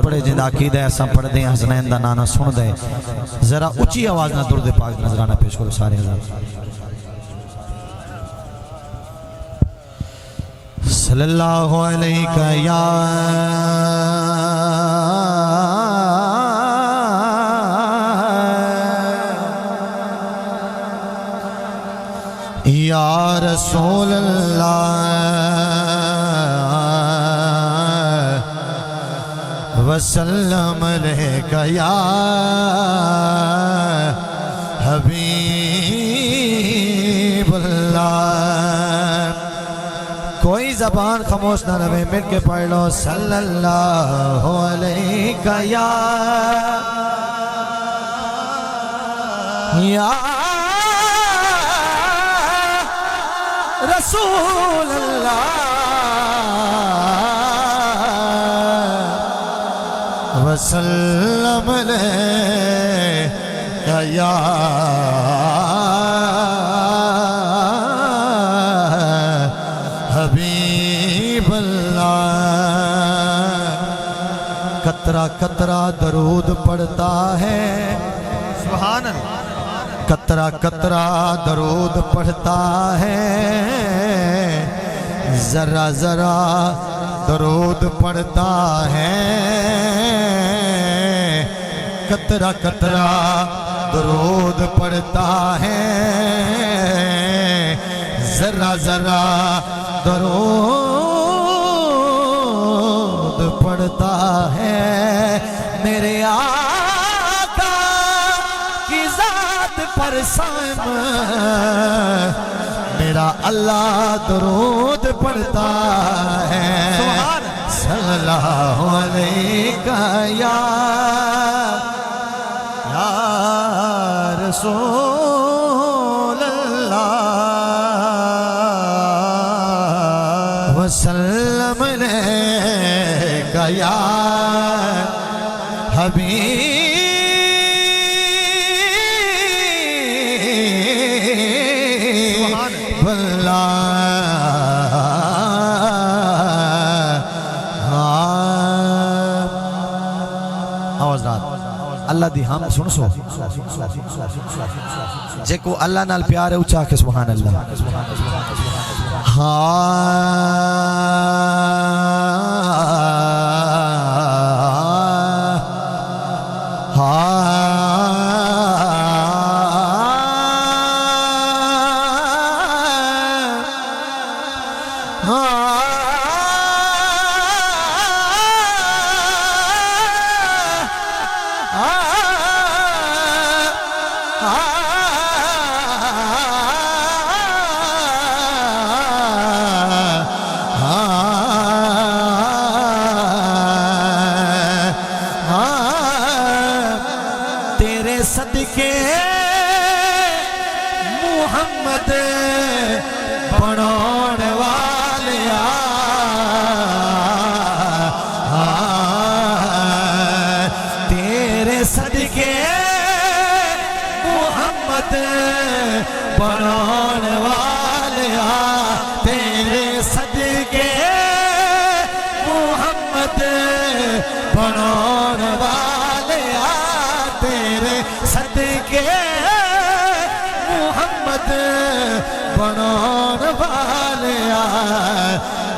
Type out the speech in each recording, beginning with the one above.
پڑھے جندہ عقیدہ ایسا پڑھ دیں حسنین دا نانا سن دیں ذرا اچھی آواز نہ درود پاک نظرانہ پیش کرو سارے حضرات صلی اللہ علیہ یا رسول اللہ وسلم علیکہ یا حبیب اللہ کوئی زبان خاموش نہ رہے مل کے پڑھ لو صلی اللہ علیہ یا رسول اللہ وسلم علیہ یا حبیب اللہ قطرہ قطرہ درود پڑھتا ہے سبحان اللہ قطرہ قطرہ درود پڑھتا ہے ذرا ذرا درود پڑھتا ہے قطرہ قطرہ درود پڑھتا ہے ذرا ذرا درود پڑھتا ہے میرے آقا کی ذات پر سائم میرا اللہ درود پڑھتا ہے صلی اللہ علیہ یا رسول اللہ وسلم علیکہ یا حبیب اللہ آواز رات اللہ دی ہم سن سو جے کو اللہ نال پیار ہے اچھا کہ سبحان اللہ تیرے صدقے محمد بنانے والیا تیرے صدقے محمد بنانے والیا تیرے صدقے محمد بنانے والیا تیرے صدقے محمد بنان والیا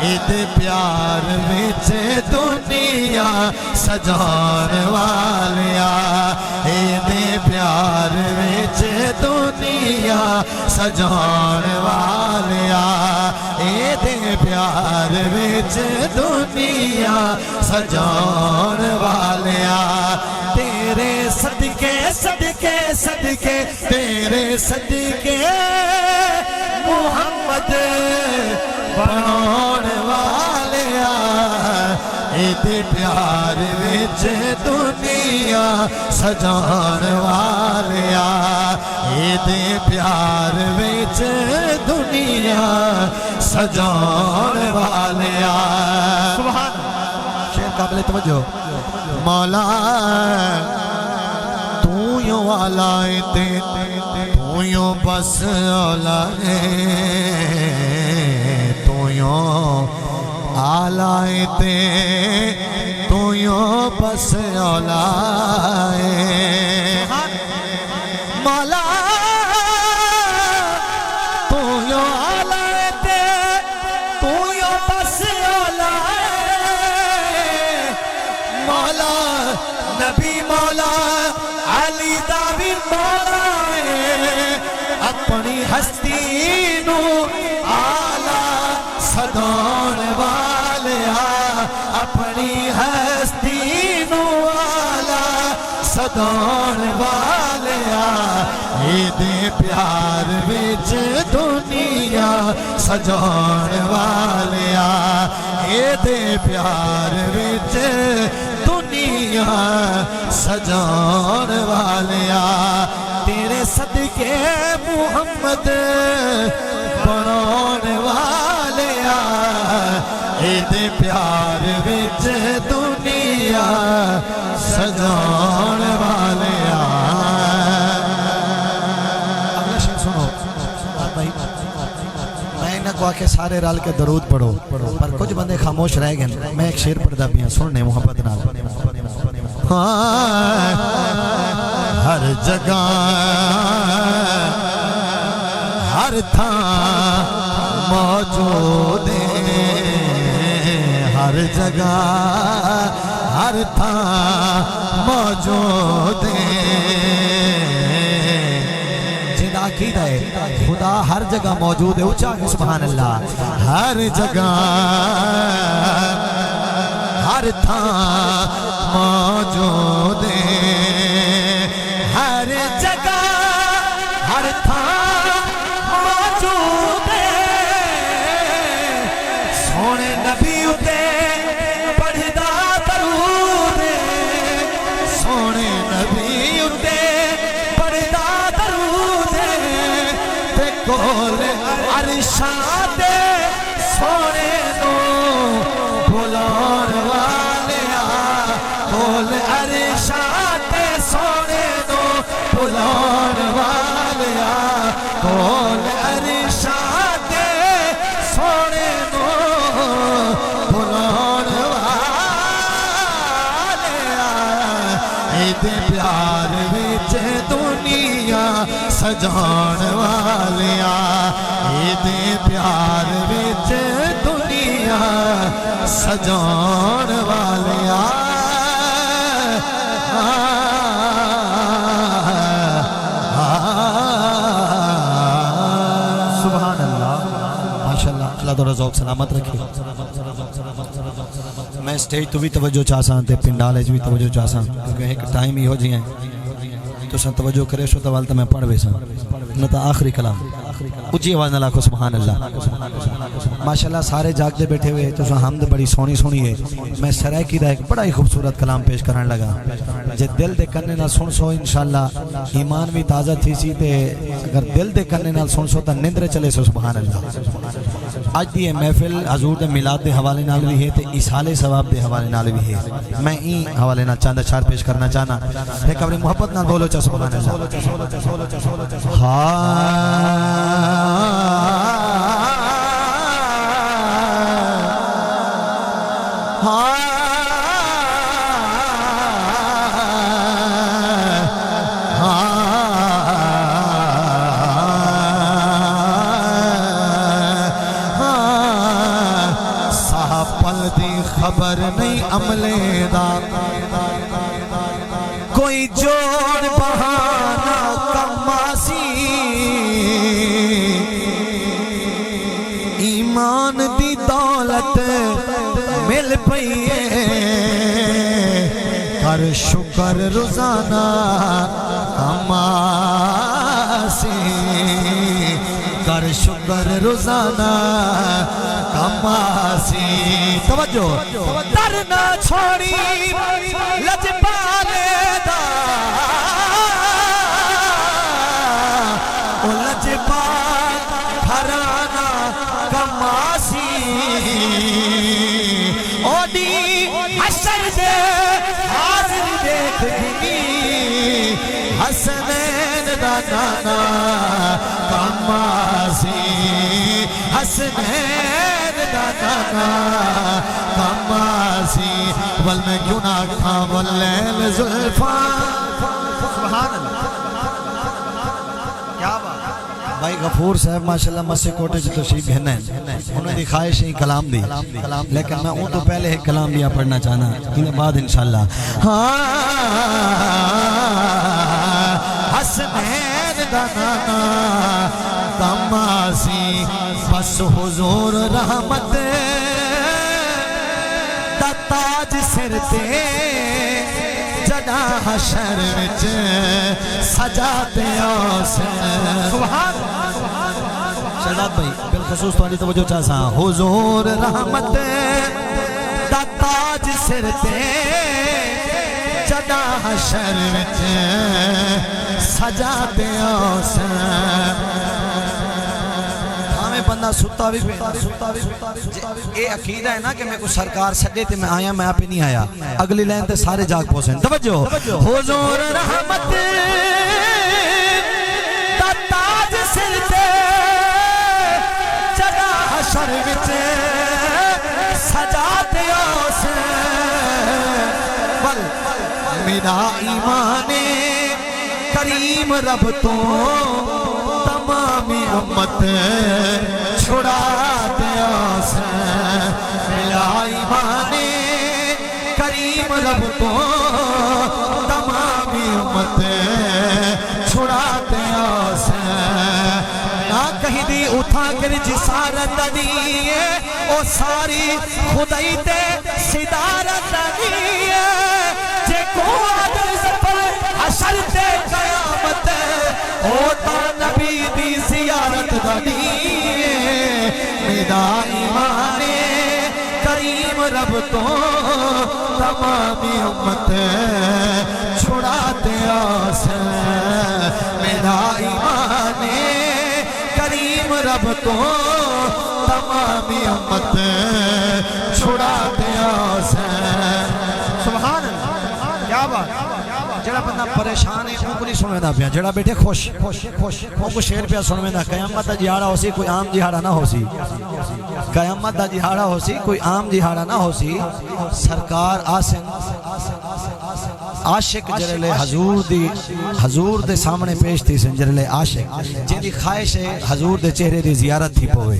اید پیار وچ دنیا سجان والیا اید پیار وچ دنیا سجان والیا اید پیار وچ دنیا سجان والیا تیرے صدقے صدقے صدقے تیرے صدقے محمد بنان والیا اید پیار وچ دنیا سجان والیا اید پیار وچ دنیا سجان والیا سبحان شیر قابل توجہ مولا تو یوں آلائے تے تو یوں بس آلائے تو یوں آلائے تے تو یوں بس اولا مولا تو یوں اولا تو یوں بس اولا مولا نبی مولا علی دا بھی مولا اپنی ہستی نو آلہ سدون والیا اپنی ہستی نو آلہ سدون والیا دے پیار وچ دنیا سجون والیا دے پیار وچ دنیا سجون والیا تیرے صدقے محمد بنون والیا دے پیار وچ دنیا سجون والیا اگلا شعر سنو میں انہاں کو آکے سارے رل کے درود پڑھو پر کچھ بندے خاموش رہ گئے میں ایک شعر پڑھدا پیاں سننے محبت نال ہر جگہ ہر تھاں موجود ہر جگہ ہر تھاں موجود جدا عقیدہ ہے خدا ہر جگہ موجود ہے اونچا کہ سبحان اللہ ہر جگہ ہر تھاں موجود ہر جگہ ہر تھاں موجود سونے نبی اتے پڑھدا درود سونے نبی اتے پڑھدا درود تے کول عرشاں تے سونے نو بلاون والیا کول عرشاں تے سونے نو بلاون والیا کول عرشاں تے سونے نو بلاون والیا دے پیار وچ دنیا سجان والیا دے پیار وچ دنیا سجان والیا سبحان اللہ ماشاءاللہ اللہ تو رضا سلامت رکھے میں سٹیج تو بھی توجہ چاہساں تے پنڈالے بھی توجہ چاہساں کیونکہ ایک ٹائم ہی ہو جی ہیں تو سن توجہ کرے شو تو والتا میں پڑھ بیساں نتا آخری کلام اچھی آواز نہ لاکھو سبحان اللہ ماشاءاللہ سارے جاگ دے بیٹھے ہوئے تو حمد بڑی سونی سونی ہے میں سرائکی دا ایک بڑا ہی خوبصورت کلام پیش کرنے لگا جے دل دے کرنے نال سن سو انشاءاللہ ایمان بھی تازہ تھی سی تے اگر دل دے کرنے نال سن سو تا نندرے چلے سو سبحان اللہ آج دی محفل حضور دے میلاد دے حوالے نال بھی ہے تے اصحال ثواب دے حوالے نال بھی ہے میں این حوالے نال چاند اشعار پیش کرنا چاہنا ایک اپنی محبت نال بولو چا سبحان اللہ خبر نہیں عملے دا کوئی جوڑ بہانا کماسی ایمان دی دولت مل پئیے کر شکر روزانہ کماسی کر شکر روزانہ کماسی توجہ در نہ چھوڑی لجپالے دا او لجپال گھرانا کماسی اوڈی حشر دے حاضر دیکھ گی حسنین دا نانا کماسی حسنین دانا کماسی ول میں کیوں نہ کھاں واللیل زلفا سبحان اللہ کیا بات بھائی غفور صاحب ماشاءاللہ مسجد کوٹے جو تشریف گھنے ہیں انہوں نے خواہش ہی کلام دی لیکن میں اون تو پہلے ایک کلام دیا پڑھنا چاہنا انہیں بعد انشاءاللہ حسنین دانا کماسی بس حضور رحمت دا تاج سر تے جدا حشر وچ سجاتے آسن سبحان شہزاد بھائی بالخصوص تمہاری توجہ چاہسا حضور رحمت دا تاج سر تے جدا حشر وچ سجاتے آسن بندہ ستا بھی اے عقیدہ ہے نا کہ میں کو سرکار سڈے تے میں آیا میں آپ ہی نہیں آیا اگلی لائن تے سارے جاگ پہنچیں توجہ حضور رحمت دا تاج سر تے جدا حشر وچ سجاتے آسن بل میرا ایمان کریم رب تو تمامی امت چھڑا دیا سے میرا ایمان کریم رب کو تمامی امت چھڑا دیا سے نہ کہیں دی اٹھا کر جسارت دیئے او ساری خدای تے صدارت دیئے جے کو عدل سفر حشر تے قیامت ہوتا نبی دی زیارت دیئے میرا ایمان کریم رب تو تمامی امت چھڑاتے آسن میرا ایمان کریم رب تو تمامی امت چھڑاتے آسن سبحان اللہ کیا بات جڑا بندہ پریشان ہے ان کو نہیں سنوے دا پیا جڑا بیٹھے خوش ان کو شیر پیا سنوے دا قیامت دا جہاڑا ہو سی کوئی عام جہاڑا نہ ہو سی قیامت دا جہاڑا ہو سی کوئی عام جہاڑا نہ ہو سی سرکار آسن عاشق جرلے حضور دے سامنے پیش تھی سن جرلے عاشق جن دی خواہش ہے حضور دے چہرے دی زیارت تھی پوے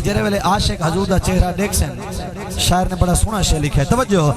جرے والے عاشق حضور دا چہرہ دیکھ سن شاعر نے بڑا سونا شعر لکھا ہے توجہ